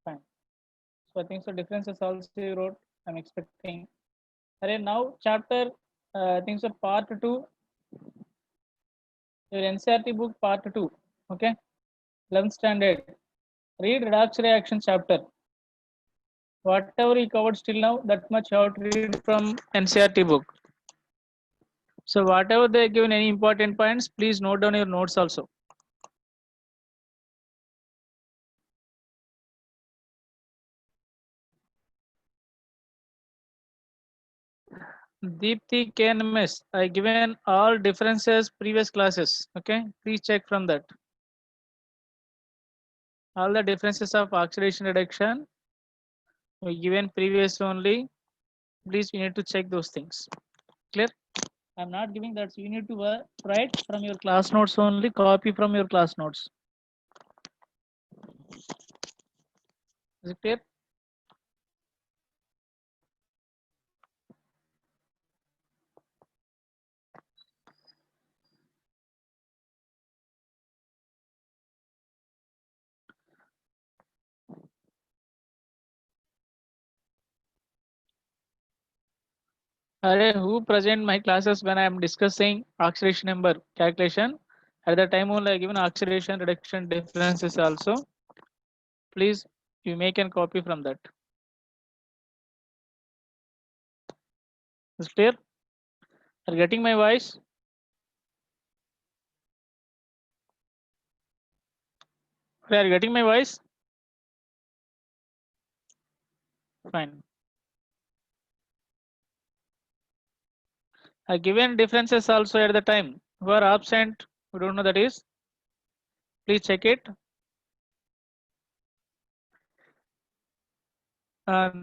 Fine. So I think so differences also you wrote. I'm expecting. Array now chapter I think so part 2, your NCRT book part 2. Okay. 11th standard. Read redox reaction chapter. Whatever you covered still now, that much you have to read from NCRT book. So whatever they given any important points, please note down your notes also. Deepthi KNMS, I given all differences previous classes. Okay, please check from that. All the differences of oxidation reduction we given previous only. Please you need to check those things. Clear? I'm not giving that. So you need to write from your class notes only. Copy from your class notes. Is it clear? Array, who present my classes when I am discussing oxidation number calculation? At the time only I given oxidation reduction differences also. Please you make a copy from that. Is it clear? Are you getting my voice? Are you getting my voice? Fine. I given differences also at the time. Who are absent, who don't know that is, please check it.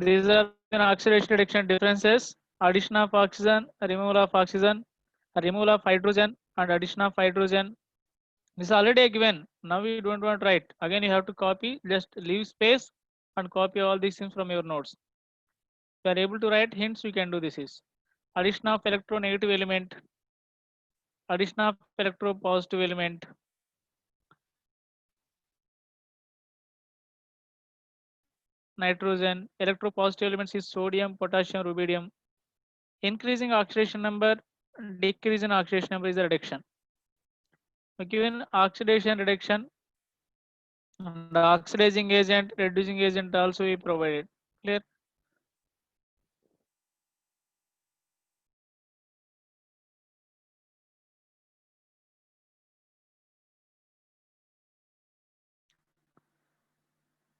These are oxidation reduction differences: addition of oxygen, removal of oxygen, removal of hydrogen, and addition of hydrogen. This is already given. Now you don't want to write. Again, you have to copy. Just leave space and copy all these things from your notes. If you are able to write hints, you can do this. Is addition of electronegative element, addition of electropositive element, nitrogen. Electropositive elements is sodium, potassium, rubidium. Increasing oxidation number, decrease in oxidation number is the reduction. Given oxidation reduction and oxidizing agent, reducing agent also we provided. Clear?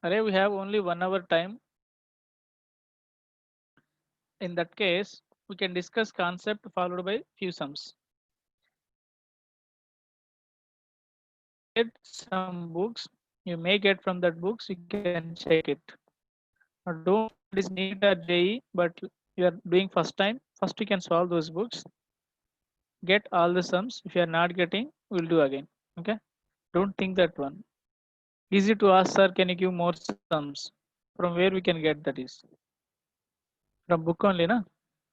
Array, we have only 1 hour time. In that case, we can discuss concept followed by few sums. Get some books. You may get from that books. You can check it. Don't it is NEET or JE, but you are doing first time. First, you can solve those books. Get all the sums. If you are not getting, we'll do again. Okay. Don't think that one. Easy to ask, sir. Can you give more sums? From where we can get that is from book only, na?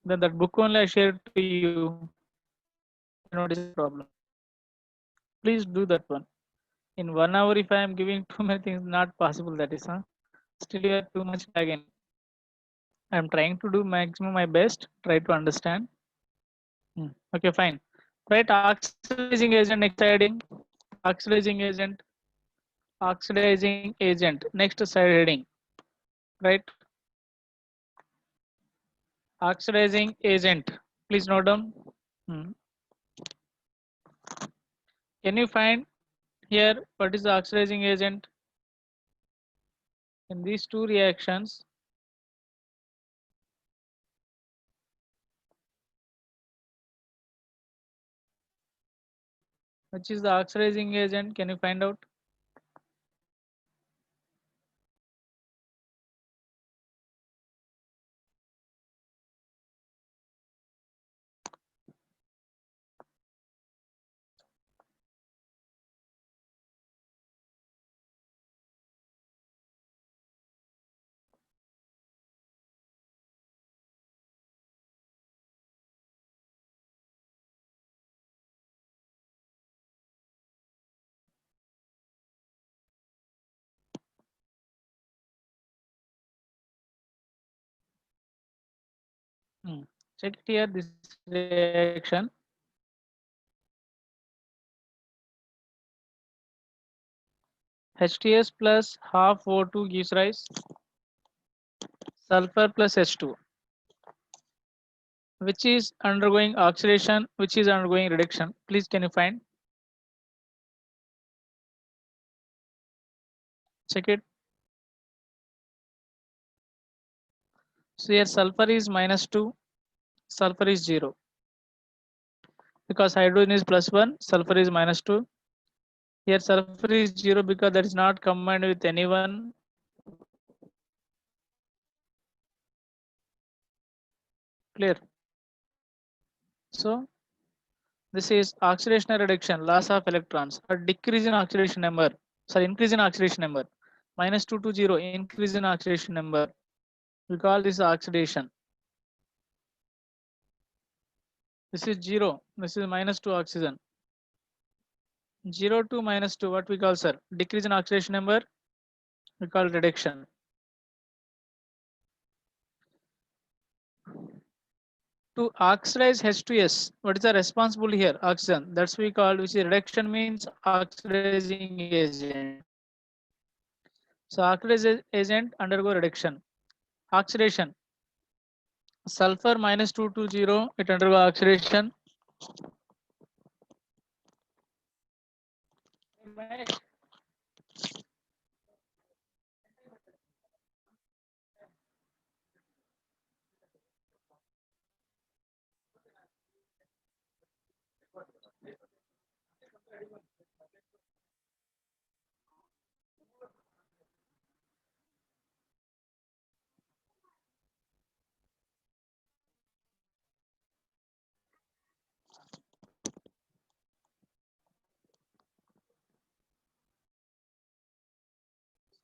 Then that book only I shared to you. What is the problem? Please do that one. In 1 hour, if I am giving too many things, not possible. That is, huh? Still, you are too much lagging. I am trying to do maximum my best. Try to understand. Okay, fine. Right, oxidizing agent next heading. Oxidizing agent. Oxidizing agent next side heading. Right. Oxidizing agent. Please note down. Can you find here what is the oxidizing agent in these two reactions? Which is the oxidizing agent? Can you find out? Check it here, this reaction. HTS plus half O2 gives rise sulfur plus H2, which is undergoing oxidation, which is undergoing reduction. Please, can you find? Check it. So here sulfur is -2, sulfur is 0. Because hydrogen is +1, sulfur is -2. Here sulfur is 0 because that is not combined with anyone. Clear? So this is oxidation reduction, loss of electrons, or decrease in oxidation number. Sorry, increase in oxidation number. -2 to 0, increase in oxidation number. We call this oxidation. This is 0. This is -2 oxygen. 0 to -2, what we call, sir? Decrease in oxidation number, we call reduction. To oxidize H2S, what is the responsible here? Oxygen. That's we call, which is reduction means oxidizing agent. So oxidizing agent undergo reduction. Oxidation. Sulfur -2 to 0, it undergo oxidation.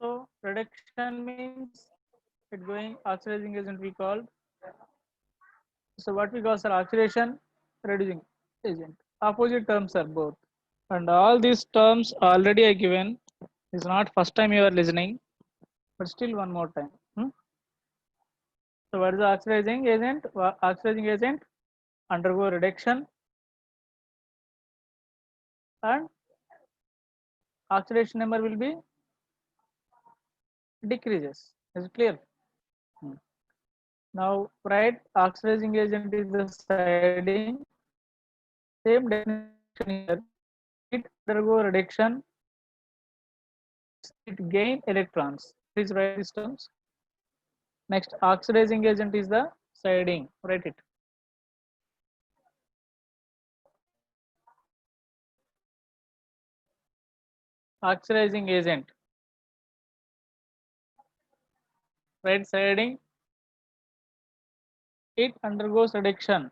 So reduction means it going oxidizing agent we called. So what we call, sir, oxidation reducing agent. Opposite terms are both. And all these terms already are given. It's not first time you are listening, but still one more time. So what is the oxidizing agent? Oxidizing agent undergo reduction and oxidation number will be decreases. Is it clear? Now write oxidizing agent is the siding. Same definition here. It undergo reduction. It gain electrons. Please write these terms. Next, oxidizing agent is the siding. Write it. Oxidizing agent. Right, siding. It undergoes reduction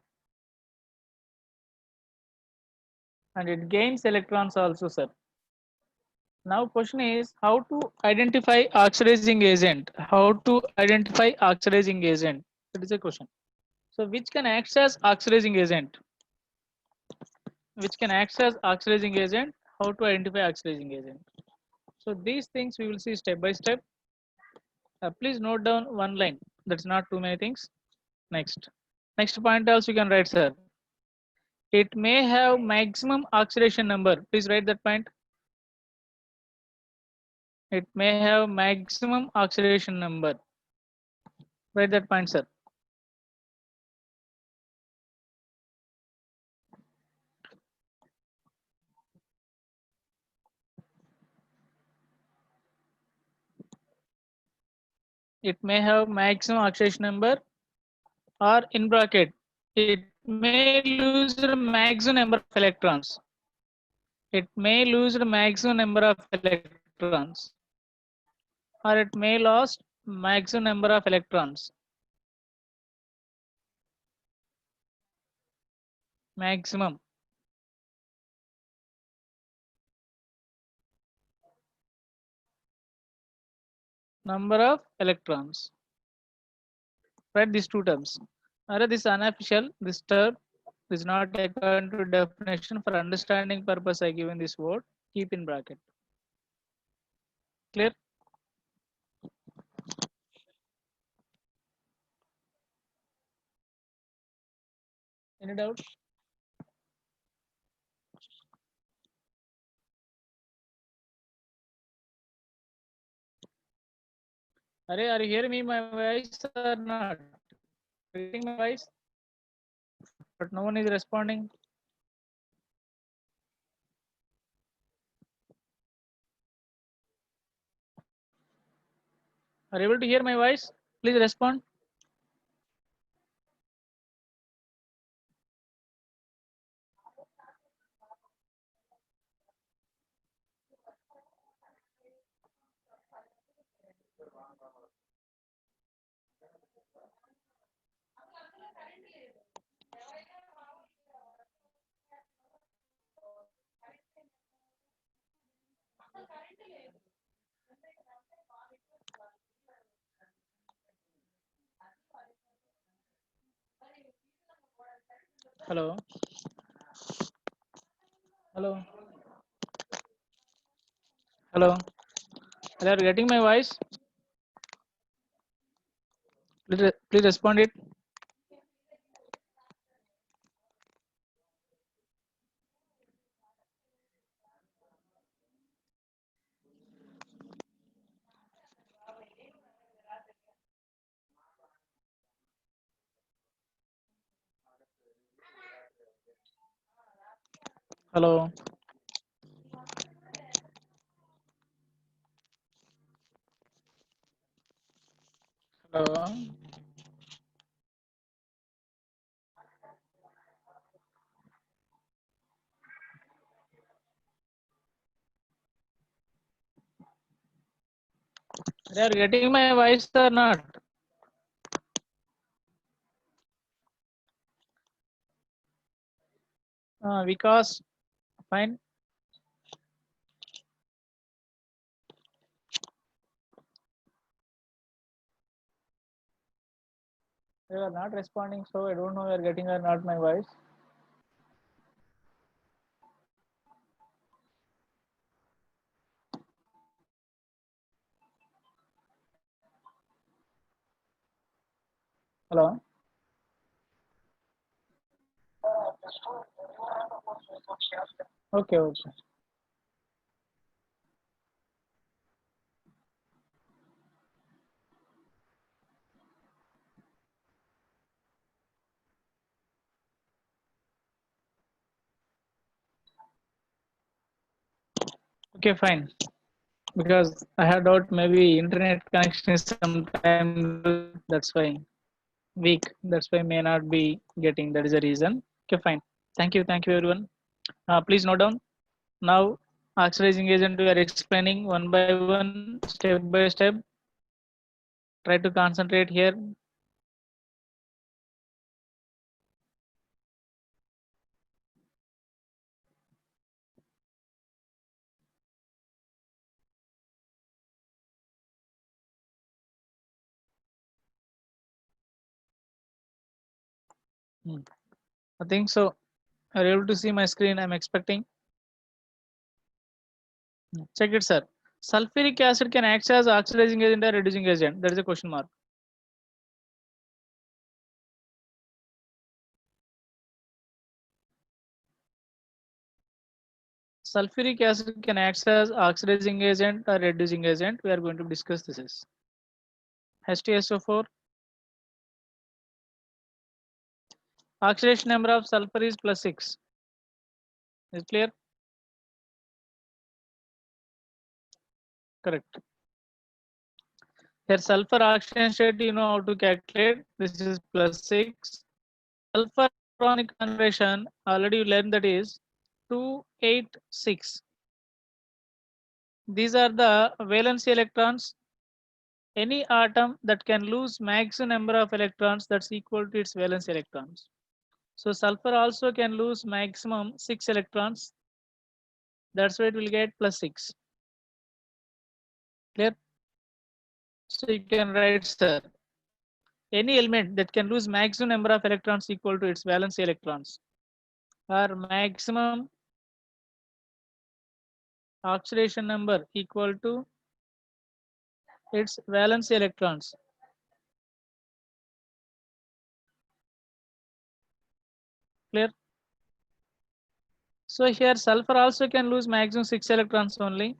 and it gains electrons also, sir. Now question is how to identify oxidizing agent. How to identify oxidizing agent? That is a question. So which can act as oxidizing agent? Which can act as oxidizing agent? How to identify oxidizing agent? So these things we will see step by step. Please note down one line. That's not too many things. Next point also you can write, sir. It may have maximum oxidation number. Please write that point. It may have maximum oxidation number. Write that point, sir. It may have maximum oxidation number, or in bracket, it may lose the maximum number of electrons. It may lose the maximum number of electrons, or it may lose maximum number of electrons. Maximum number of electrons. Write these two terms. This is unofficial. This term is not according to definition. For understanding purpose, I given this word. Keep in bracket. Clear? Any doubt? Are you hearing me my voice or not? Getting my voice? But no one is responding. Are you able to hear my voice? Please respond. Hello. Hello. Hello. Are you getting my voice? Please respond it. Hello. Hello. Are you getting my voice or not? Because fine. You are not responding, so I don't know you are getting or not my voice. Hello. Okay. Okay. Okay. Fine. Because I had doubt maybe internet connection is sometime that's why weak. That's why may not be getting. That is the reason. Okay. Fine. Thank you. Thank you everyone. Please note down. Now oxidizing agent we are explaining one by one, step by step. Try to concentrate here. I think so. Are you able to see my screen? I'm expecting. Check it, sir. Sulfuric acid can act as oxidizing agent or reducing agent. That is a question mark. Sulfuric acid can act as oxidizing agent or reducing agent. We are going to discuss this. Is H2SO4. Oxidation number of sulfur is +6. Is clear? Correct. Here sulfur oxidation state, you know how to calculate. This is +6. Sulfur ionic configuration, already you learned that is 286. These are the valency electrons. Any atom that can lose maximum number of electrons that's equal to its valence electrons. So sulfur also can lose maximum 6 electrons. That's why it will get +6. Clear? So you can write, sir, any element that can lose maximum number of electrons equal to its valence electrons or maximum oxidation number equal to its valence electrons. Clear? So here sulfur also can lose maximum 6 electrons only.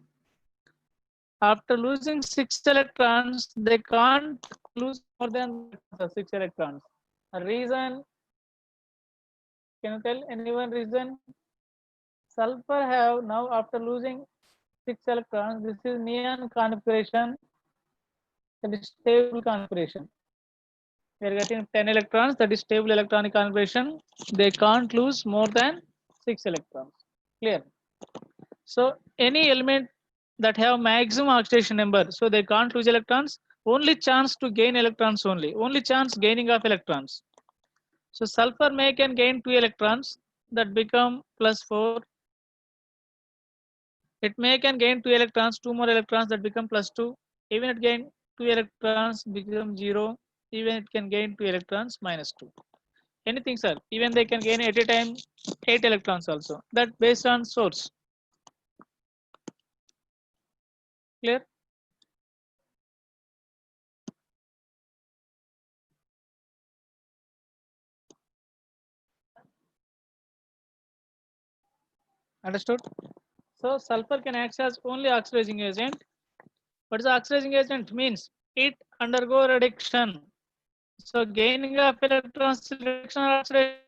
After losing 6 electrons, they can't lose more than 6 electrons. A reason, can you tell anyone reason? Sulfur have now after losing 6 electrons, this is neon configuration, that is stable configuration. We are getting 10 electrons, that is stable electronic configuration. They can't lose more than 6 electrons. Clear? So any element that have maximum oxidation number, so they can't lose electrons, only chance to gain electrons only chance gaining of electrons. So sulfur may can gain 2 electrons, that become +4. It may can gain 2 electrons, 2 more electrons, that become +2. Even it gain 2 electrons become 0. Even it can gain 2 electrons -2. Anything, sir. Even they can gain at a time 8 electrons also. That based on source. Clear? Understood? So sulfur can act as only oxidizing agent. What is oxidizing agent means? It undergo reduction. So gaining of electrons, reduction or oxidation?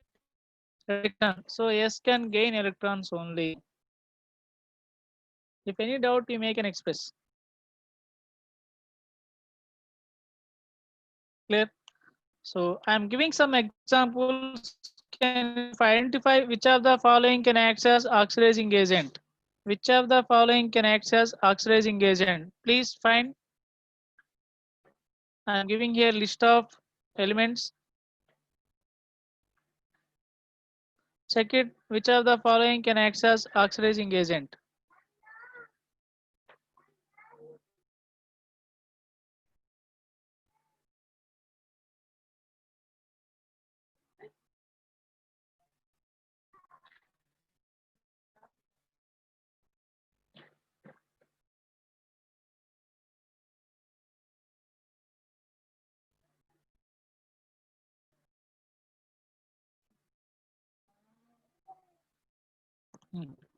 Reduction. So S can gain electrons only. If any doubt, you make an express. Clear? So I am giving some examples. Can identify which of the following can act as oxidizing agent? Which of the following can act as oxidizing agent? Please find. I am giving here list of elements. Check it. Which of the following can act as oxidizing agent?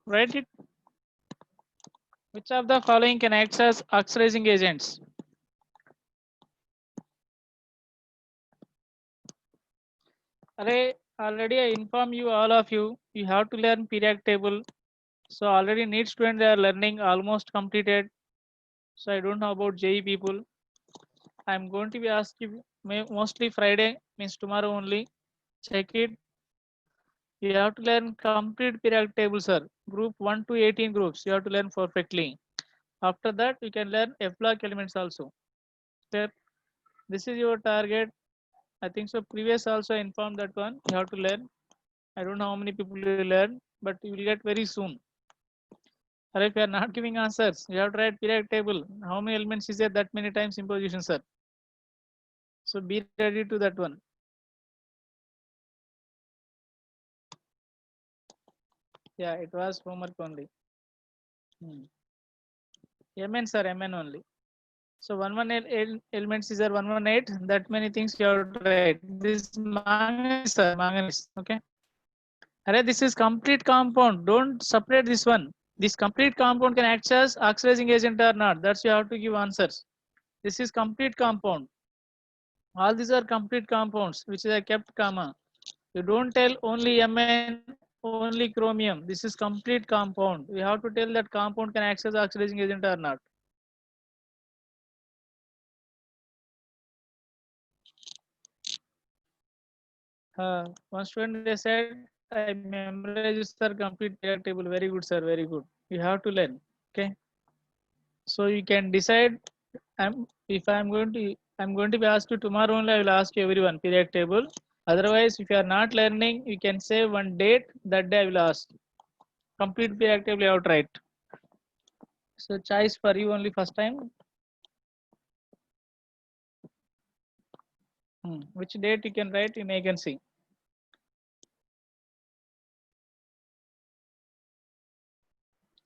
Write it. Which of the following can act as oxidizing agents? Array, already I inform you, all of you, you have to learn periodic table. So already NEET students they are learning almost completed. So I don't know about JE people. I'm going to be asking mostly Friday, means tomorrow only. Check it. You have to learn complete periodic table, sir. Group 1 to 18 groups. You have to learn perfectly. After that, you can learn F block elements also. Step. This is your target. I think so. Previous also informed that one. You have to learn. I don't know how many people will learn, but you will get very soon. Or if you are not giving answers, you have to write periodic table. How many elements is there? That many times imposition, sir. So be ready to that one. Yeah, it was homework only. MN, sir, MN only. So 118 elements is there 118. That many things you have to write. This manganese, sir, manganese. Okay. Array, this is complete compound. Don't separate this one. This complete compound can act as oxidizing agent or not. That's you have to give answers. This is complete compound. All these are complete compounds, which is I kept comma. You don't tell only Mn, only chromium. This is complete compound. We have to tell that compound can act as oxidizing agent or not. One student they said, I memorize sir complete periodic table. Very good, sir. Very good. You have to learn. Okay. So you can decide. If I'm going to be asked you tomorrow only. I will ask you everyone periodic table. Otherwise, if you are not learning, you can say one date. That day I will ask. Complete periodic table you have to write. So choice for you only first time. Which date you can write? You may can see.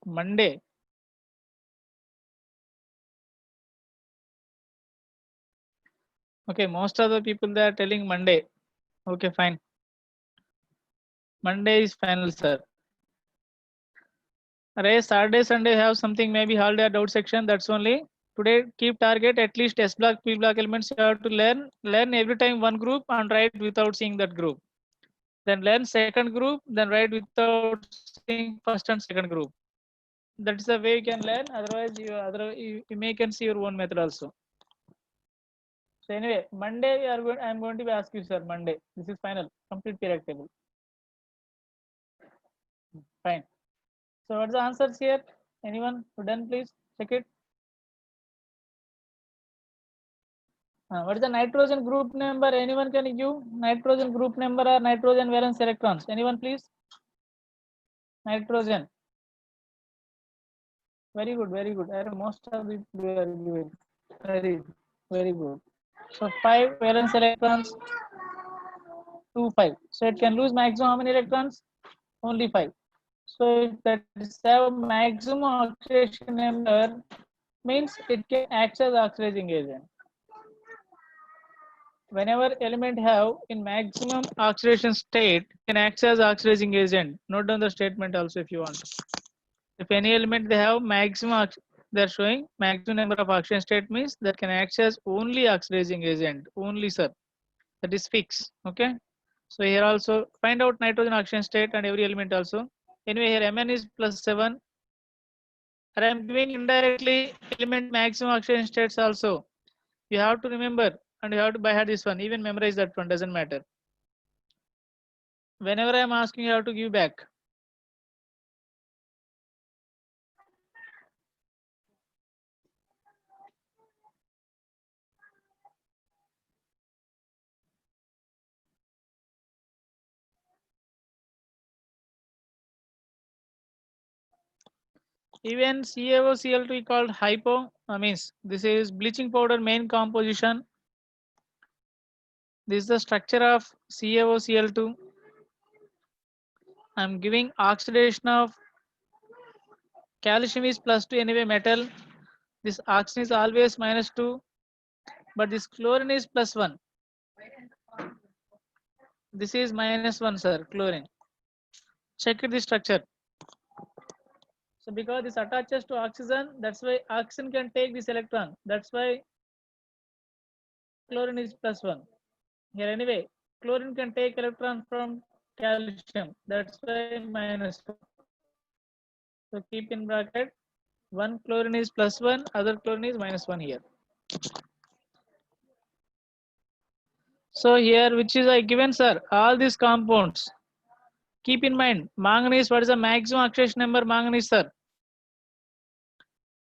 Monday. Okay, most of the people they are telling Monday. Okay, fine. Monday is final, sir. Array Saturday, Sunday have something maybe holiday or doubt section. That's only. Today keep target at least S block, P block elements you have to learn. Learn every time one group and write without seeing that group. Then learn second group, then write without seeing first and second group. That's the way you can learn. Otherwise, you may can see your own method also. So anyway, Monday I'm going to ask you, sir. Monday. This is final. Complete periodic table. Fine. So what's the answers here? Anyone who done, please check it. What is the nitrogen group number? Anyone can give nitrogen group number or nitrogen valence electrons? Anyone, please? Nitrogen. Very good, very good. Most of the we are giving. Very good. So 5 valence electrons, 2, 5. So it can lose maximum how many electrons? Only 5. So if that is have maximum oxidation number, means it can act as oxidizing agent. Whenever element have in maximum oxidation state, can act as oxidizing agent. Note down the statement also if you want. If any element they have maximum, they are showing maximum number of oxidation state means that can act as only oxidizing agent. Only, sir. That is fixed. Okay. So here also find out nitrogen oxidation state and every element also. Anyway, here Mn is +7. And I am giving indirectly element maximum oxidation states also. You have to remember and you have to by heart this one. Even memorize that one, doesn't matter. Whenever I am asking, you have to give back. Even CaOCl2 called hypo, means this is bleaching powder main composition. This is the structure of CaOCl2. I'm giving oxidation of calcium is +2 anyway metal. This oxygen is always -2, but this chlorine is +1. This is -1, sir, chlorine. Check the structure. So because this attaches to oxygen, that's why oxygen can take this electron. That's why chlorine is +1. Here anyway, chlorine can take electron from calcium. That's why -1. So keep in bracket, one chlorine is +1, other chlorine is -1 here. So here, which is I given, sir, all these compounds. Keep in mind, manganese, what is the maximum oxidation number manganese, sir?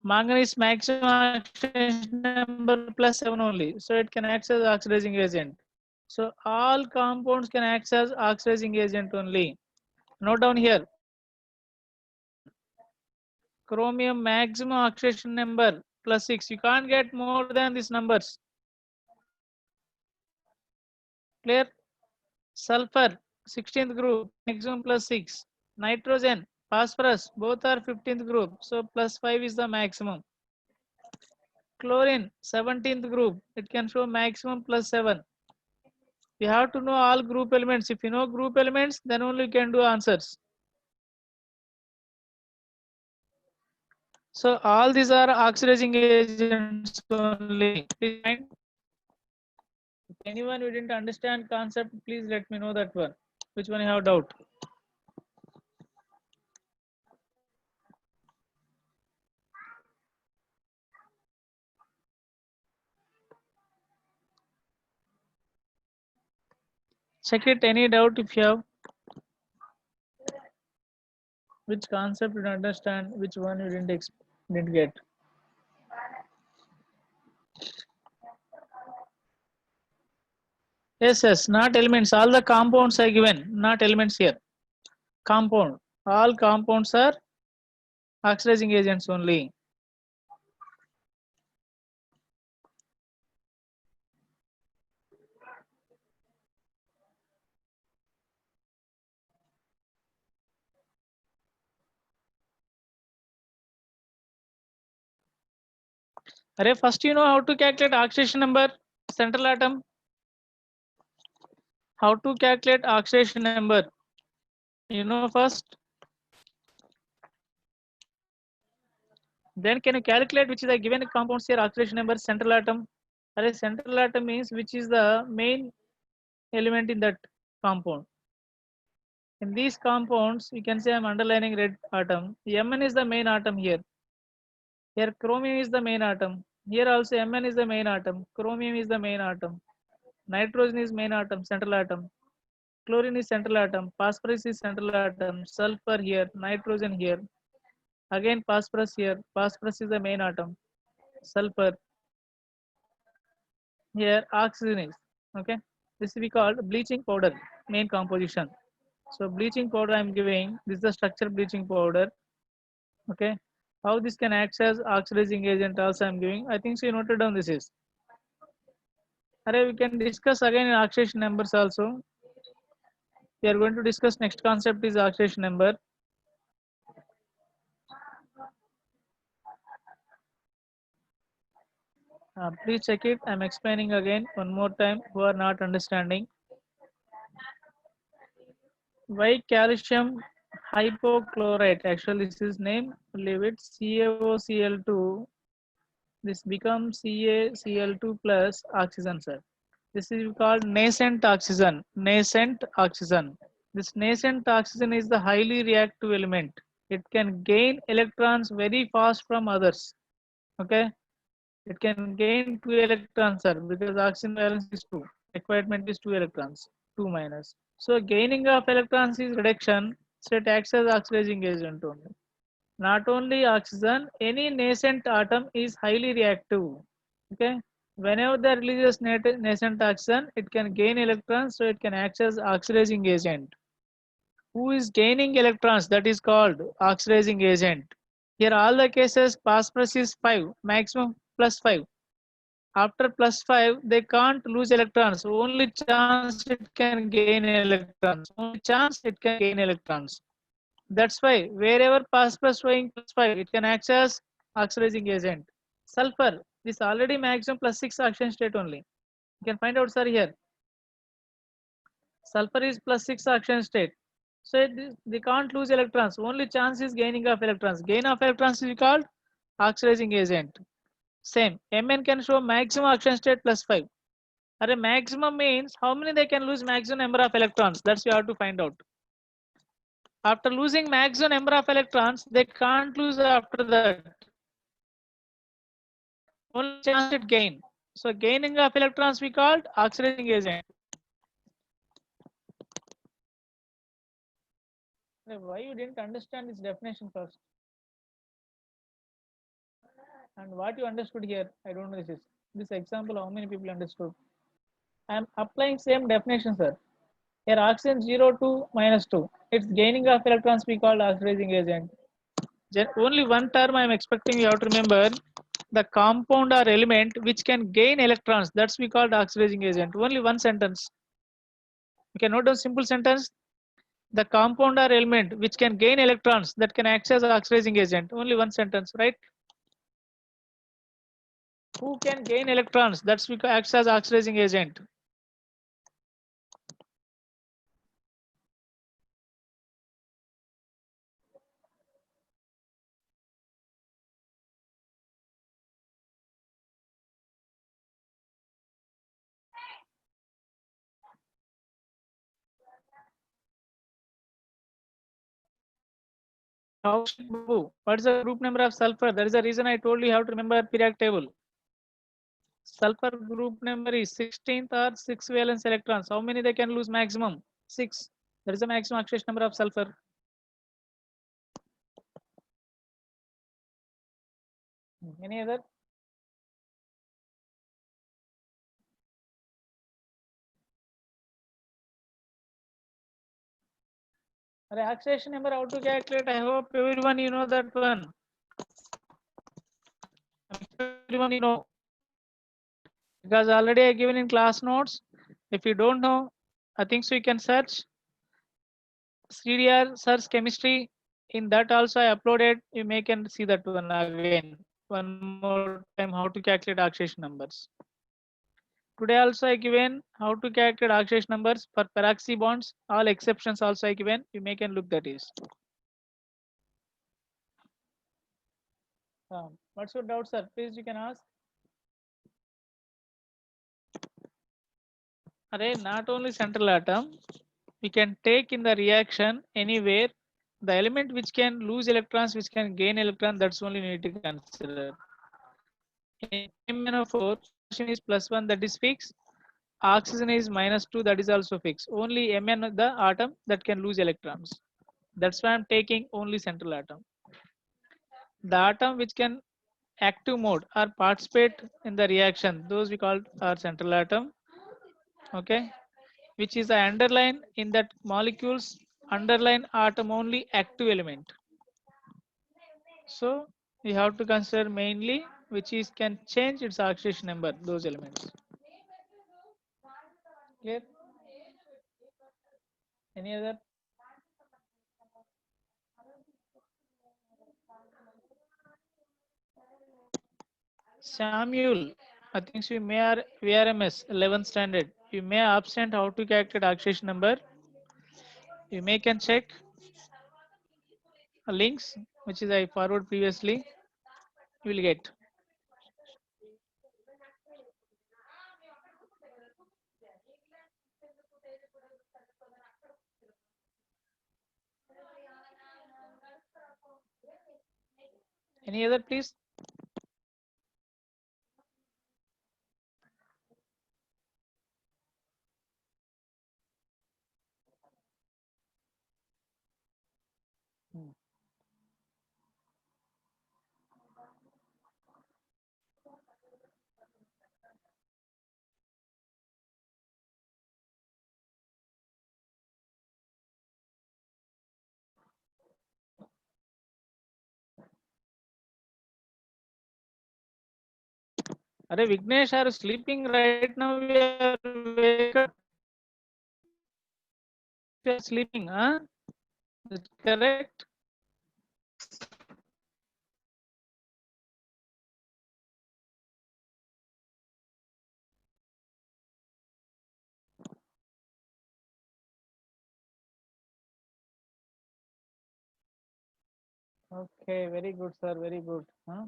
Manganese maximum oxidation number +7 only. So it can act as oxidizing agent. So all compounds can act as oxidizing agent only. Note down here. Chromium maximum oxidation number +6. You can't get more than these numbers. Clear? Sulfur 16th group maximum +6. Nitrogen, phosphorus both are 15th group. So +5 is the maximum. Chlorine 17th group. It can show maximum +7. You have to know all group elements. If you know group elements, then only you can do answers. So all these are oxidizing agents only. If anyone who didn't understand concept, please let me know that one. Which one you have doubt? Check it. Any doubt if you have? Which concept you didn't understand? Which one you didn't get? Yes, not elements. All the compounds are given, not elements here. Compound. All compounds are oxidizing agents only. Array, first you know how to calculate oxidation number, central atom. How to calculate oxidation number? You know first. Then can you calculate which is the given compounds here oxidation number central atom? Or central atom means which is the main element in that compound. In these compounds, you can say I'm underlining red atom. Mn is the main atom here. Here chromium is the main atom. Here also Mn is the main atom. Chromium is the main atom. Nitrogen is main atom, central atom. Chlorine is central atom. Phosphorus is central atom. Sulfur here. Nitrogen here. Again phosphorus here. Phosphorus is the main atom. Sulfur. Here oxygen is. Okay. This we called bleaching powder, main composition. So bleaching powder I'm giving. This is the structure bleaching powder. Okay. How this can act as oxidizing agent also I'm giving. I think so you noted down this is. Array, we can discuss again in oxidation numbers also. We are going to discuss next concept is oxidation number. Please check it. I'm explaining again one more time who are not understanding. Why calcium hypochlorite? Actually, this is name. Leave it. CaOCl2. This becomes CaCl2 plus oxygen, sir. This is called nascent oxygen. Nascent oxygen. This nascent oxygen is the highly reactive element. It can gain electrons very fast from others. Okay. It can gain 2 electrons, sir, because oxygen valence is 2. Requirement is 2 electrons, 2 minus. So gaining of electrons is reduction, so it acts as oxidizing agent only. Not only oxygen, any nascent atom is highly reactive. Okay. Whenever the releases nascent oxygen, it can gain electrons, so it can act as oxidizing agent. Who is gaining electrons? That is called oxidizing agent. Here all the cases phosphorus is 5, maximum plus 5. After plus 5, they can't lose electrons. Only chance it can gain electrons. Only chance it can gain electrons. That's why wherever phosphorus showing plus 5, it can act as oxidizing agent. Sulfur, this already maximum plus 6 oxidation state only. You can find out, sir, here. Sulfur is plus 6 oxidation state. So they can't lose electrons. Only chance is gaining of electrons. Gain of electrons is called oxidizing agent. Same. Mn can show maximum oxidation state plus 5. Array maximum means how many they can lose maximum number of electrons. That's we have to find out. After losing maximum number of electrons, they can't lose after that. Only chance it gain. So gaining of electrons we called oxidizing agent. Why you didn't understand this definition first? And what you understood here, I don't know this example, how many people understood? I am applying same definition, sir. Here oxygen 0 to minus 2. Its gaining of electrons we call oxidizing agent. Only one term I am expecting you have to remember. The compound or element which can gain electrons, that's we called oxidizing agent. Only one sentence. You can note down simple sentence. The compound or element which can gain electrons that can act as oxidizing agent. Only one sentence, right? Who can gain electrons? That's we acts as oxidizing agent. Kaushik Babu, what is the group number of sulfur? That is the reason I told you how to remember periodic table. Sulfur group number is 16th or 6 valence electrons. How many they can lose maximum? 6. That is the maximum oxidation number of sulfur. Any other? Oxidation number how to calculate? I hope everyone you know that one. Everyone you know. Because already I given in class notes. If you don't know, I think so you can search CDR search chemistry. In that also I uploaded. You may can see that one again. One more time how to calculate oxidation numbers. Today also I given how to calculate oxidation numbers for peroxy bonds. All exceptions also I given. You may can look that is. What's your doubt, sir? Please you can ask. Array not only central atom, we can take in the reaction anywhere the element which can lose electrons, which can gain electron. That's only we need to consider. In MnO4, hydrogen is +1, that is fixed. Oxygen is -2, that is also fixed. Only Mn the atom that can lose electrons. That's why I'm taking only central atom. The atom which can active mode or participate in the reaction, those we call our central atom. Okay, which is the underline in that molecules underline atom only active element. So we have to consider mainly which is can change its oxidation number, those elements. Clear? Any other? Samuel, I think you may are VRMS 11th standard. You may absent how to calculate oxidation number. You may can check links which is I forward previously. You will get. Any other please? Are Vignesh are sleeping right now? We are wake up. We are sleeping, huh? Is it correct? Okay, very good, sir. Very good. Huh?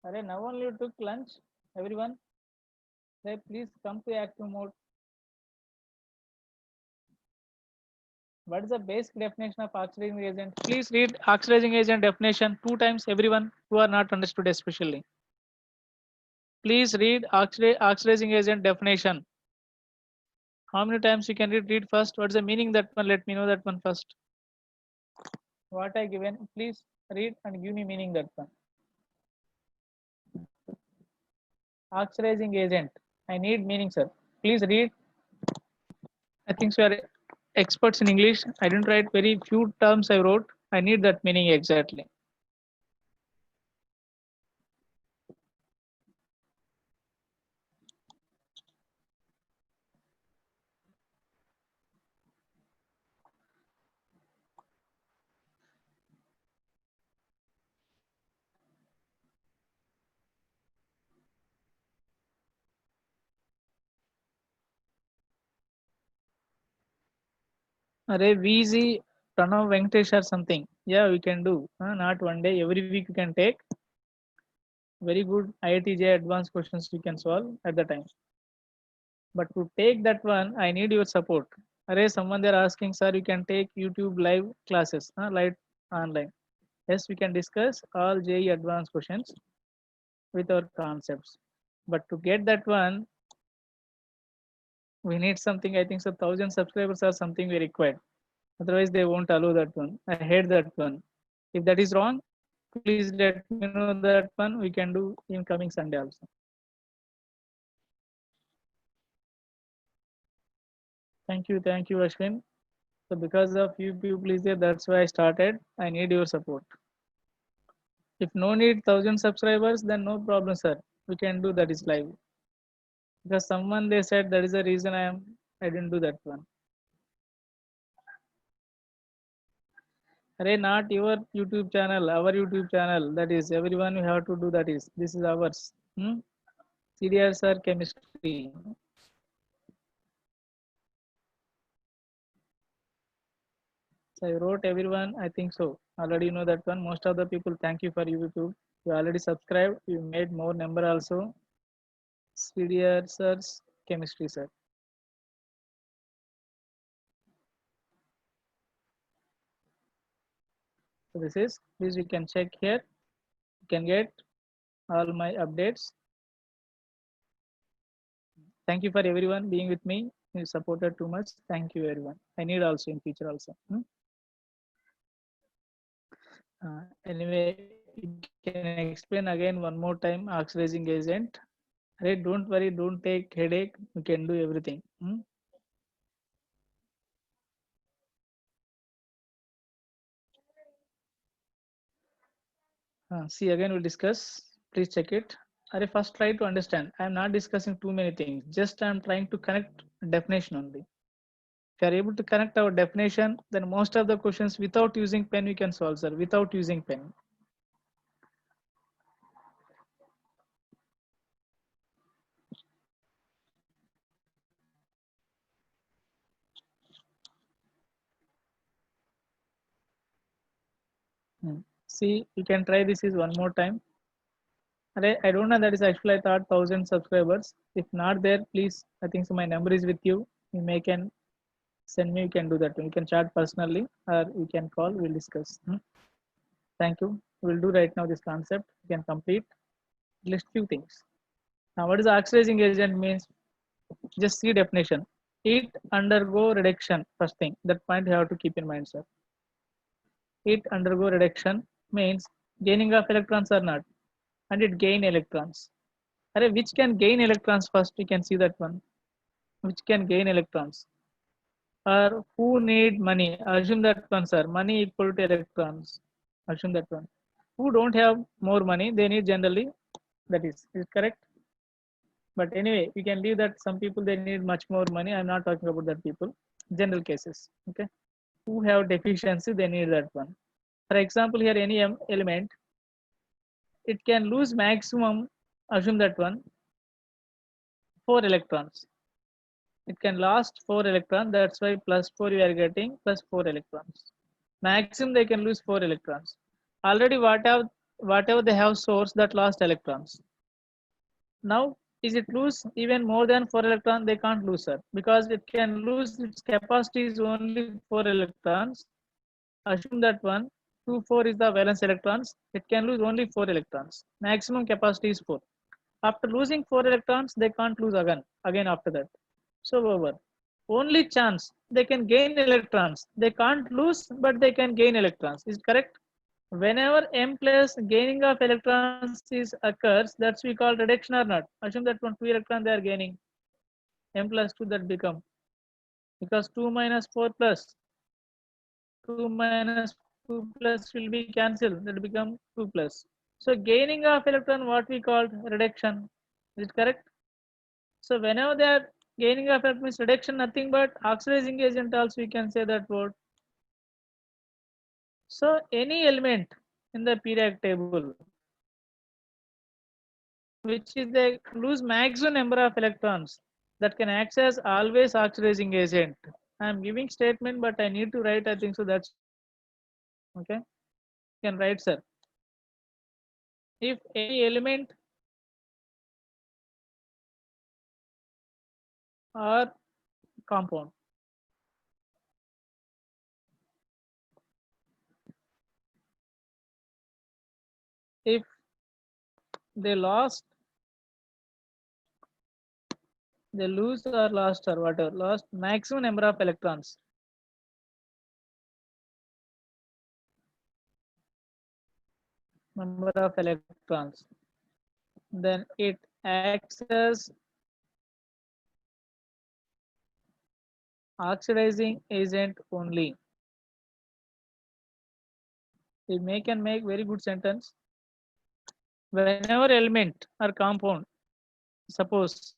Are now only you took lunch, everyone. Say please come to active mode. What is the basic definition of oxidizing agent? Please read oxidizing agent definition 2 times, everyone who are not understood especially. Please read oxidizing agent definition. How many times you can read first? What's the meaning that one? Let me know that one first. What I given, please read and give me meaning that one. Oxidizing agent. I need meaning, sir. Please read. I think you are experts in English. I didn't write very few terms I wrote. I need that meaning exactly. Array VZ Pranav Venkatesh or something. Yeah, we can do. Not one day. Every week you can take. Very good IITJ advanced questions you can solve at the time. But to take that one, I need your support. Array, someone they're asking, sir, you can take YouTube live classes, live online. Yes, we can discuss all JE advanced questions with our concepts. But to get that one, we need something. I think so. 1,000 subscribers are something we required. Otherwise, they won't allow that one. I hate that one. If that is wrong, please let me know that one. We can do in coming Sunday also. Thank you, Ashwin. So because of you people is there, that's why I started. I need your support. If no need 1,000 subscribers, then no problem, sir. We can do that is live. Because someone they said that is the reason I didn't do that one. Array, not your YouTube channel, our YouTube channel. That is, everyone you have to do that is. This is ours. CDR sir chemistry. So I wrote everyone, I think so. Already you know that one. Most of the people, thank you for YouTube. You already subscribed. You made more number also. CDR sir's chemistry sir. So this is, please you can check here. You can get all my updates. Thank you for everyone being with me. You supported too much. Thank you everyone. I need also in future also. Anyway, you can explain again one more time oxidizing agent. Right, don't worry, don't take headache. You can do everything. See again, we'll discuss. Please check it. Are first try to understand. I am not discussing too many things. Just I am trying to connect definition only. If you are able to connect our definition, then most of the questions without using pen we can solve, sir. Without using pen. See, you can try this is one more time. I don't know that is actually I thought 1,000 subscribers. If not there, please. I think so my number is with you. You may can send me. You can do that. You can chat personally or you can call. We'll discuss. Thank you. We'll do right now this concept. You can complete. List few things. Now, what is oxidizing agent means? Just see definition. It undergo reduction. First thing. That point you have to keep in mind, sir. It undergo reduction means gaining of electrons or not, and it gain electrons. Which can gain electrons first? You can see that one. Which can gain electrons? Or who need money? Assume that one, sir. Money equal to electrons. Assume that one. Who don't have more money? They need generally. That is correct. But anyway, we can leave that. Some people they need much more money. I'm not talking about that people. General cases. Okay. Who have deficiency? They need that one. For example, here any element, it can lose maximum. Assume that one. 4 electrons. It can last 4 electrons. That's why plus 4 you are getting plus 4 electrons. Maximum they can lose 4 electrons. Already whatever they have source that lost electrons. Now is it lose even more than 4 electrons? They can't lose, sir, because it can lose its capacity is only 4 electrons. Assume that one 2 4 is the valence electrons. It can lose only 4 electrons. Maximum capacity is 4. After losing 4 electrons, they can't lose again after that. So over. Only chance they can gain electrons. They can't lose, but they can gain electrons. Is it correct? Whenever m plus gaining of electrons is occurs, that's we call reduction or not. Assume that one 2 electron they are gaining. M plus 2 that become, because 2 minus 4 plus 2 minus 2 plus will be cancelled. That become 2 plus. So gaining of electron what we call reduction. Is it correct? So whenever they are gaining of electron means reduction nothing but oxidizing agent also we can say that word. So any element in the periodic table which is the lose maximum number of electrons that can act as always oxidizing agent. I am giving statement but I need to write, I think so that's okay. You can write, sir. If any element or compound if they lost they lose or lost or whatever lost maximum number of electrons, then it acts as oxidizing agent only. We can make very good sentence. Whenever element or compound, suppose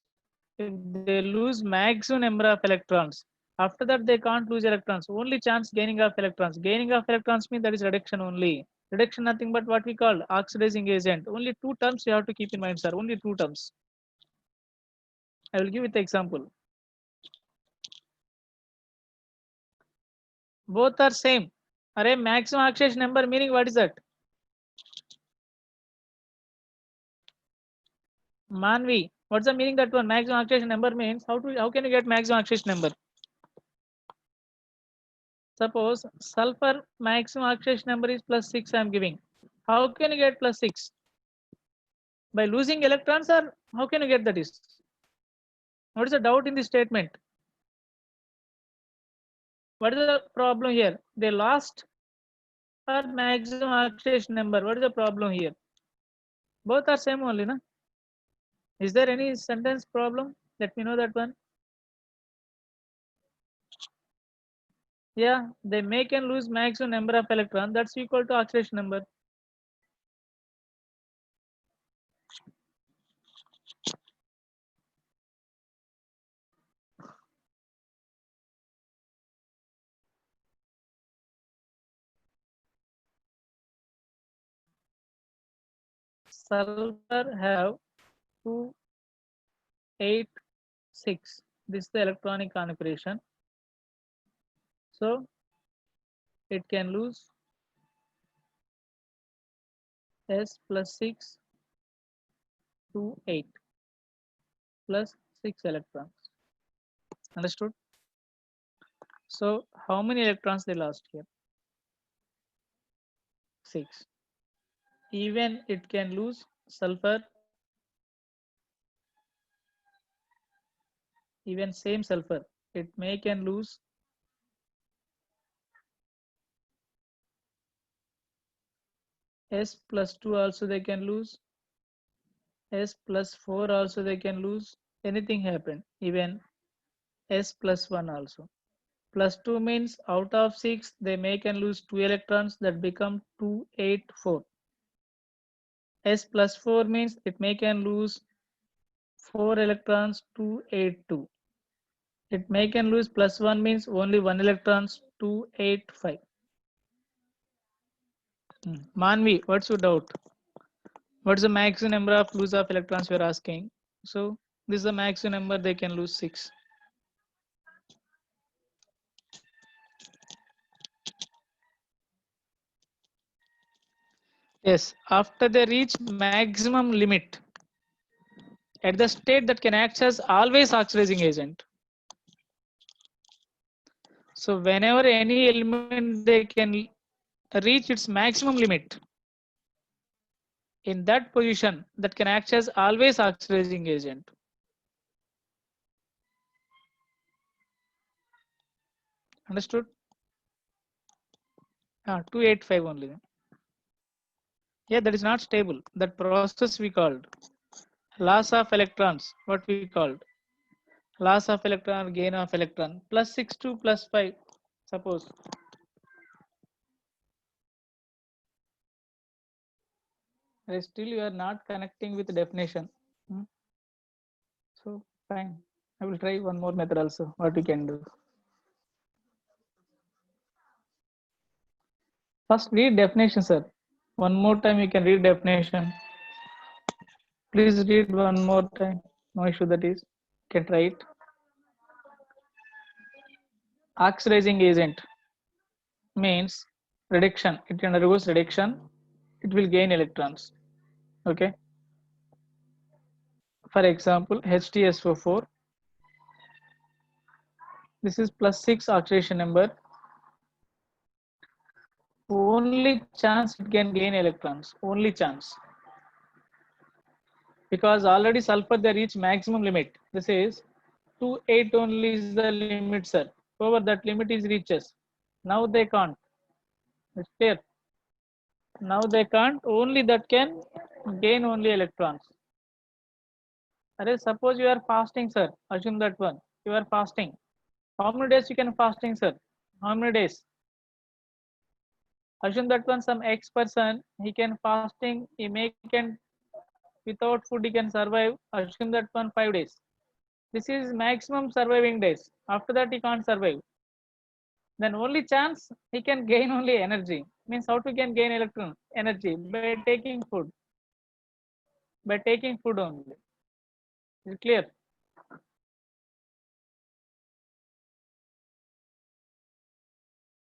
if they lose maximum number of electrons, After that, they can't lose electrons. Only chance gaining of electrons. Gaining of electrons means that is reduction only. Reduction nothing but what we call oxidizing agent. Only two terms you have to keep in mind, sir. Only two terms. I will give with the example. Both are same. Array maximum oxidation number meaning what is that? Manvi. What's the meaning that one? Maximum oxidation number means how can you get maximum oxidation number? Suppose sulfur maximum oxidation number is +6 I am giving. How can you get +6? By losing electrons, or how can you get that is? What is the doubt in this statement? What is the problem here? They lost or maximum oxidation number. What is the problem here? Both are same only, na? Is there any sentence problem? Let me know that one. Yeah, they make and lose maximum number of electrons. That's equal to oxidation number. Sulfur have 2, 8, 6. This is the electronic configuration. So it can lose S +6 to 8 plus 6 electrons. Understood? So how many electrons they lost here? 6. Even it can lose sulfur, even same sulfur, it may can lose S +2 also they can lose, S +4 also they can lose, anything happen, even S +1 also. +2 means out of 6 they may can lose 2 electrons, that become 2, 8, 4. S +4 means it may can lose 4 electrons, 2, 8, 2. It may can lose +1 means only 1 electrons, 2, 8, 5. Manvi, what's your doubt? What's the maximum number of lose of electrons we are asking? So this is the maximum number they can lose 6. Yes, after they reach maximum limit at the state that can act as always oxidizing agent. So whenever any element they can reach its maximum limit, in that position that can act as always oxidizing agent. Understood? 285 only. Yeah, that is not stable. That process we called loss of electrons. What we called loss of electron, gain of electron. +6 to +5. Suppose still you are not connecting with definition. So fine. I will try one more method also. What we can do. First read definition, sir. One more time you can read definition. Please read one more time. No issue that is. You can try it. Oxidizing agent means reduction. It undergoes reduction. It will gain electrons. Okay. For example, HTSO4. This is +6 oxidation number. Only chance it can gain electrons. Only chance. Because already sulfur they reach maximum limit. This is 2, 8 only is the limit, sir. Over that limit is reaches. Now they can't. It's clear. Now they can't. Only that can gain only electrons. Suppose you are fasting, sir. Assume that one. You are fasting. How many days you can fasting, sir? How many days? Assume that one some X person he can fasting. He may can without food he can survive. Assume that one 5 days. This is maximum surviving days. After that he can't survive. Then only chance he can gain only energy. Means how to can gain electron energy? By taking food. By taking food only. Is it clear?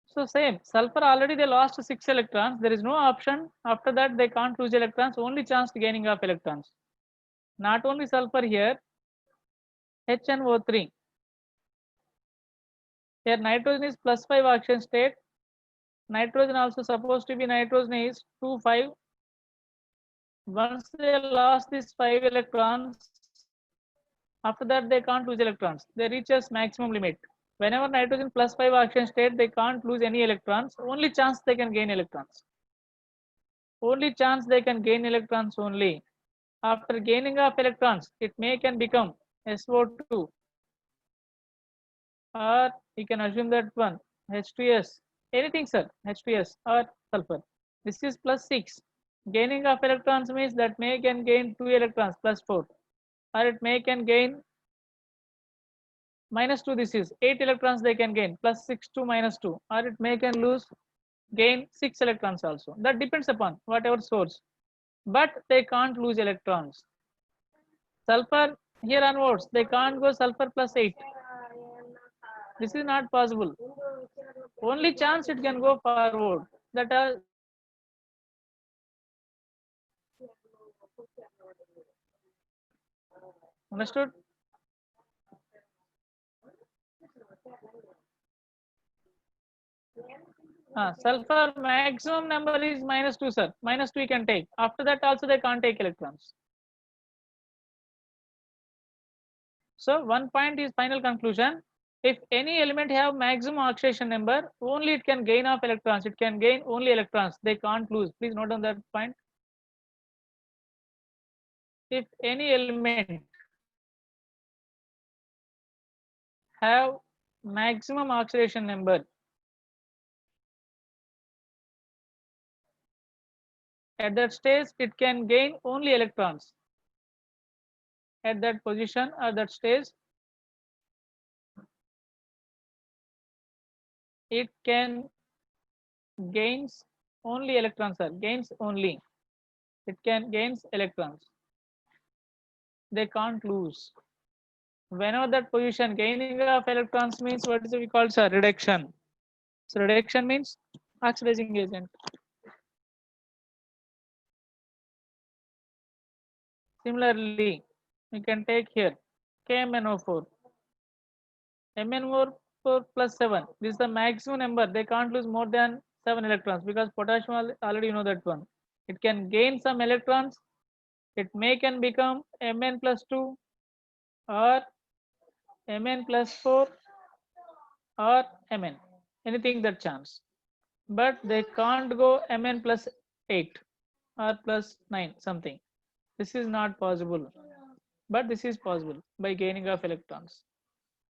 So same, sulfur already they lost 6 electrons. There is no option. After that they can't lose electrons. Only chance gaining of electrons. Not only sulfur here, HNO3. Here nitrogen is +5 oxidation state. Nitrogen also supposed to be nitrogen is 2 5. Once they lost these 5 electrons, after that they can't lose electrons. They reaches maximum limit. Whenever nitrogen +5 oxidation state, they can't lose any electrons. Only chance they can gain electrons. Only chance they can gain electrons only. After gaining of electrons, it may can become SO2, or you can assume that one H2S, anything sir, H2S or sulfur. This is +6. Gaining of electrons means that may can gain 2 electrons +4, or it may can gain -2. This is 8 electrons they can gain, +6 to -2, or it may can lose gain 6 electrons also. That depends upon whatever source, but they can't lose electrons. Sulfur here onwards they can't go sulfur +8. This is not possible. Only chance it can go forward. That understood? Sulfur maximum number is -2 sir. -2 you can take. After that also they can't take electrons. So one point is final conclusion. If any element have maximum oxidation number, only it can gain of electrons. It can gain only electrons. They can't lose. Please note on that point. If any element have maximum oxidation number, at that stage it can gain only electrons. At that position or that stage, it can gains only electrons, sir. Gains only. It can gains electrons. They can't lose. Whenever that position gaining of electrons means what is it we call sir reduction. So reduction means oxidizing agent. Similarly, we can take here KMnO4. MnO4 +7. This is the maximum number. They can't lose more than 7 electrons because potassium already you know that one. It can gain some electrons. It may can become Mn+2 or Mn+4 or Mn. Anything that chance. But they can't go Mn+8 or +9 something. This is not possible. But this is possible by gaining of electrons.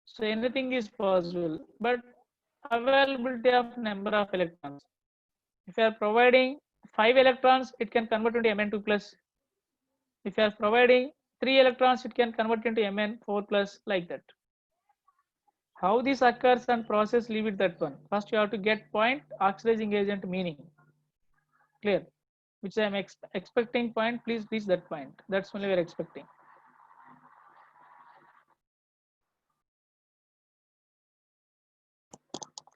So anything is possible, but availability of number of electrons. If you are providing 5 electrons, it can convert into Mn2 plus. If you are providing 3 electrons, it can convert into Mn4 plus, like that. How this occurs and process, leave it that one. First you have to get point oxidizing agent meaning. Clear? Which I am expecting point, please reach that point. That's only we are expecting.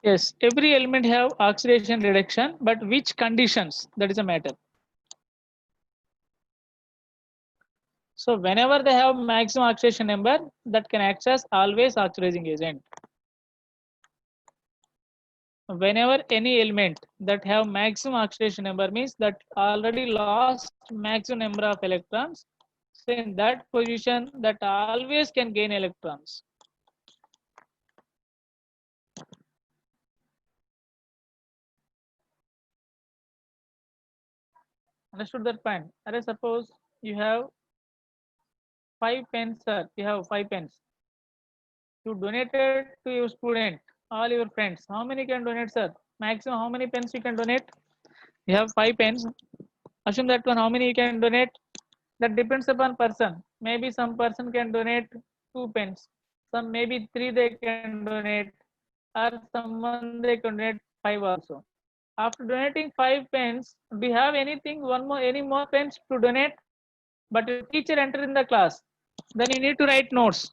Yes, every element have oxidation reduction, but which conditions? That is a matter. So whenever they have maximum oxidation number, that can act as always oxidizing agent. Whenever any element that have maximum oxidation number means that already lost maximum number of electrons. So in that position, that always can gain electrons. Understood that point? Or suppose you have 5 pens, sir. You have 5 pens. You donated to your student, all your friends. How many can donate, sir? Maximum how many pens you can donate? You have 5 pens. Assume that one how many you can donate. That depends upon person. Maybe some person can donate 2 pens. Some maybe 3 they can donate, or someone they can donate 5 also. After donating 5 pens, do you have anything, any more pens to donate? But if teacher enter in the class, then you need to write notes.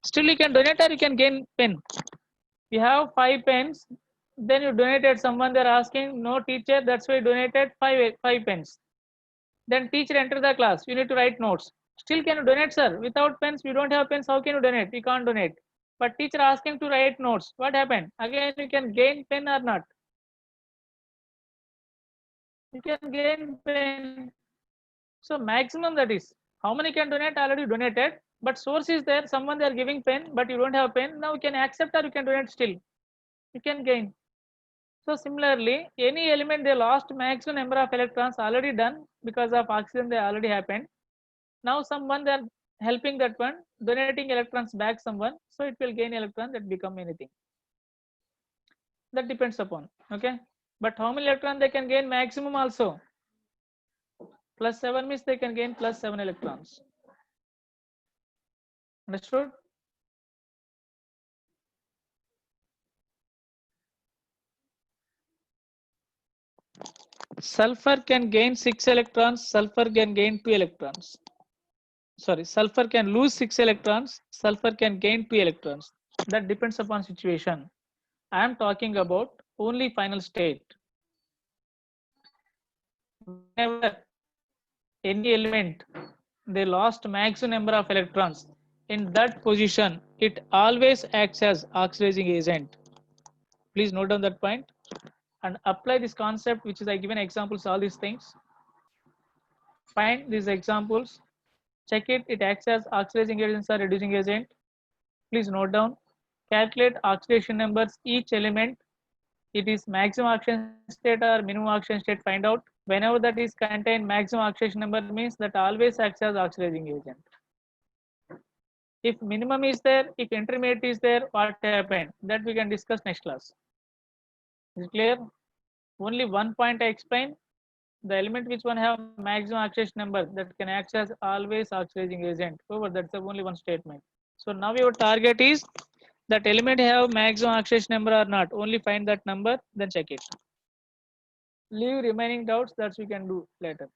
Still you can donate or you can gain pen. You have 5 pens, then you donated someone, they're asking, no teacher, that's why you donated 5 pens. Then teacher enter the class, you need to write notes. Still can you donate, sir? Without pens, we don't have pens, how can you donate? We can't donate. But teacher asking to write notes. What happened? Again, you can gain pen or not? You can gain pen. So maximum, that is, how many can donate? Already donated, but source is there, someone they are giving pen, but you don't have pen. Now you can accept or you can donate still. You can gain. So similarly, any element they lost maximum number of electrons already done because of oxygen, they already happened. Now someone they are helping that one, donating electrons back someone, so it will gain electron, that become anything. That depends upon, okay. But how many electron they can gain maximum also? Plus 7 means they can gain plus 7 electrons. Understood? Sulfur can gain 6 electrons, sulfur can gain 2 electrons. Sorry, sulfur can lose 6 electrons, sulfur can gain 2 electrons. That depends upon situation. I am talking about only final state. Whenever any element they lost maximum number of electrons, in that position it always acts as oxidizing agent. Please note down that point and apply this concept, which is I given examples, all these things. Find these examples, check it, it acts as oxidizing agents or reducing agent. Please note down, calculate oxidation numbers each element. It is maximum oxidation state or minimum oxidation state, find out. Whenever that is contained maximum oxidation number means that always acts as oxidizing agent. If minimum is there, if intermediate is there, what happened? That we can discuss next class. Is it clear? Only one point I explain. The element which one have maximum oxidation number, that can act as always oxidizing agent. Over, that's the only one statement. So now your target is that element have maximum oxidation number or not. Only find that number, then check it. Leave remaining doubts, that we can do later.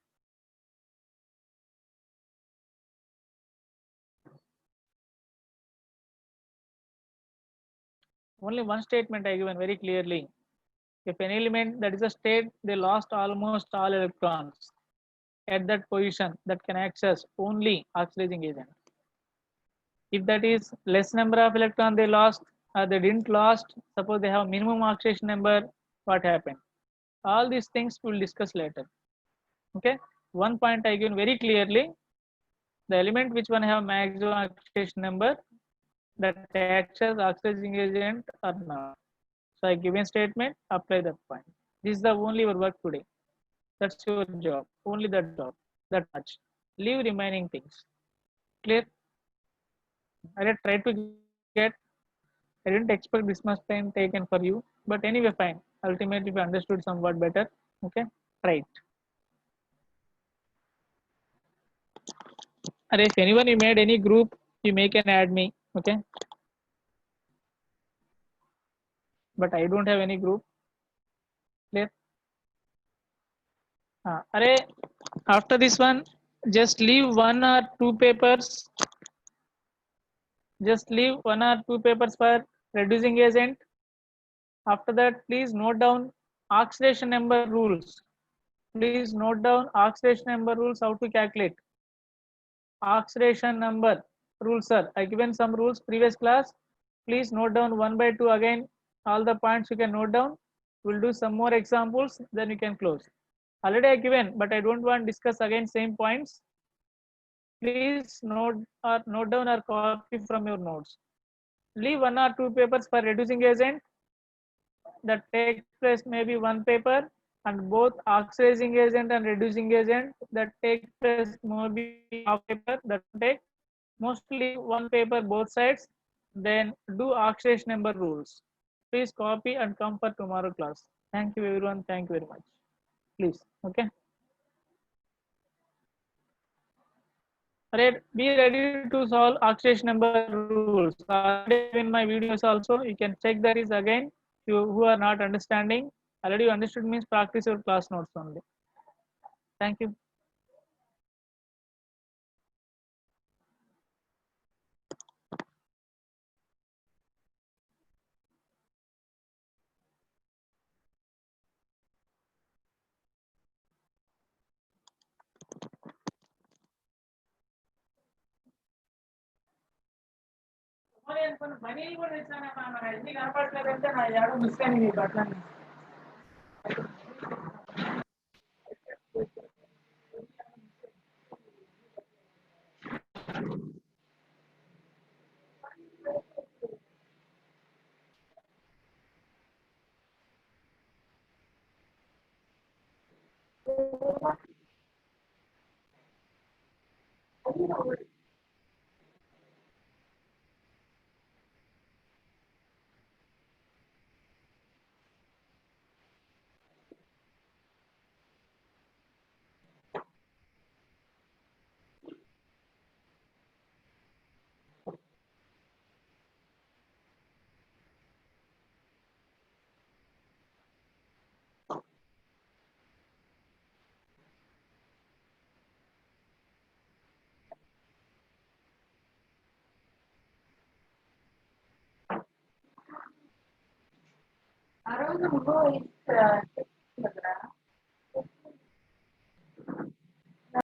Only one statement I given very clearly. If an element, that is a state, they lost almost all electrons at that position, that can access only oxidizing agent. If that is less number of electron they lost or they didn't lost, suppose they have minimum oxidation number, what happened? All these things we'll discuss later. Okay, one point I given very clearly, the element which one have maximum oxidation number, that acts as oxidizing agent or not. So I given statement, apply that point. This is the only your work today. That's your job, only that job, that much. Leave remaining things. Clear? I try to get, I didn't expect this much time taken for you, but anyway, fine. Ultimately, we understood somewhat better. Okay, right. And if anyone you made any group, you may can add me. Okay, but I don't have any group. Clear? After this one, just leave 1 or 2 papers. Just leave 1 or 2 papers for reducing agent. After that, please note down oxidation number rules. Please note down oxidation number rules, how to calculate. Oxidation number rules, sir. I given some rules previous class. Please note down 1 by 2 again. All the points you can note down. We'll do some more examples, then you can close. Already I given, but I don't want to discuss again same points. Please note down or copy from your notes. Leave 1 or 2 papers for reducing agent. That takes place maybe 1 paper, and both oxidizing agent and reducing agent, that takes place maybe half paper, that take mostly 1 paper both sides. Then do oxidation number rules. Please copy and come for tomorrow class. Thank you everyone, thank you very much. Please, okay. Be ready to solve Akshesh number rules. Already in my videos also, you can check that is again. You who are not understanding, already you understood means practice your class notes only. Thank you. Money కూడా ఇచ్చాను అన్ని కనపడలేదంటే నా ఏడో miss అయింది మీ బట్టలన్నీ.